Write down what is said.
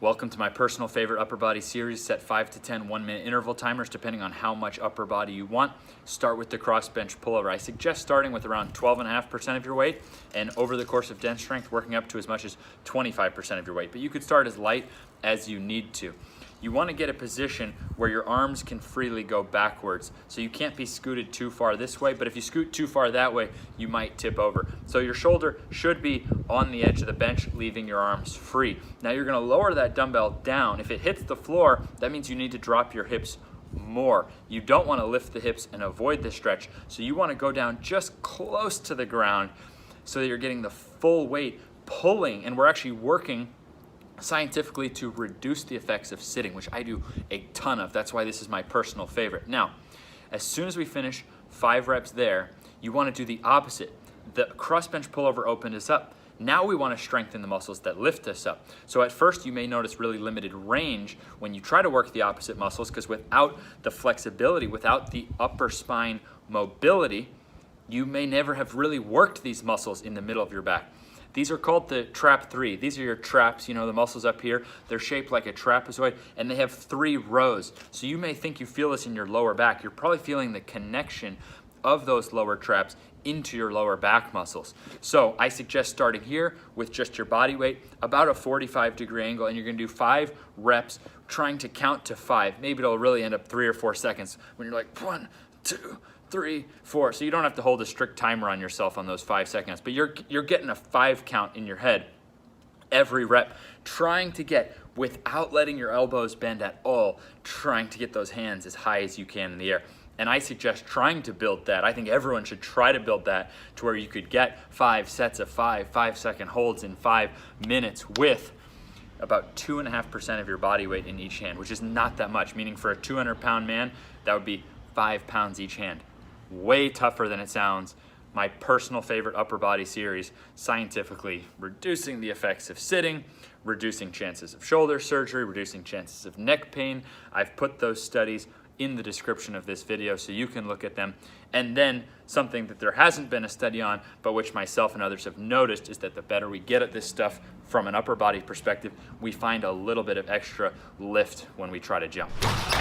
Welcome to my personal favorite upper body series. Set 5 to 10 1-minute interval timers depending on how much upper body you want. Start with the cross bench pullover. I suggest starting with around 12.5% of your weight, and over the course of dense strength working up to as much as 25% of your weight. But you could start as light as you need to. You want to get a position where your arms can freely go backwards. So you can't be scooted too far this way, but if you scoot too far that way, you might tip over. So your shoulder should be on the edge of the bench, leaving your arms free. Now you're going to lower that dumbbell down. If it hits the floor, that means you need to drop your hips more. You don't want to lift the hips and avoid the stretch. So you want to go down just close to the ground so that you're getting the full weight pulling, and we're actually working scientifically to reduce the effects of sitting, which I do a ton of. That's why this is my personal favorite. Now, as soon as we finish 5 reps there, you want to do the opposite. The cross bench pullover opened us up. Now we want to strengthen the muscles that lift us up. So at first you may notice really limited range when you try to work the opposite muscles, because without the flexibility, without the upper spine mobility, you may never have really worked these muscles in the middle of your back. These are called the trap 3. These are your traps, you know, the muscles up here. They're shaped like a trapezoid, and they have 3 rows. So you may think you feel this in your lower back. You're probably feeling the connection of those lower traps into your lower back muscles. So I suggest starting here with just your body weight, about a 45-degree angle, and you're gonna do 5 reps, trying to count to 5. Maybe it'll really end up 3 or 4 seconds when you're like 1, 2, 3, 4. So you don't have to hold a strict timer on yourself on those 5 seconds, but you're getting a 5 count in your head every rep, trying to get, without letting your elbows bend at all, trying to get those hands as high as you can in the air. And I suggest trying to build that. I think everyone should try to build that to where you could get 5 sets of 5-second holds in 5 minutes with about 2.5% of your body weight in each hand, which is not that much, meaning for a 200-pound man, that would be 5 pounds each hand. Way tougher than it sounds. My personal favorite upper body series, scientifically reducing the effects of sitting, reducing chances of shoulder surgery, reducing chances of neck pain. I've put those studies in the description of this video so you can look at them. And then something that there hasn't been a study on, but which myself and others have noticed, is that the better we get at this stuff from an upper body perspective, we find a little bit of extra lift when we try to jump.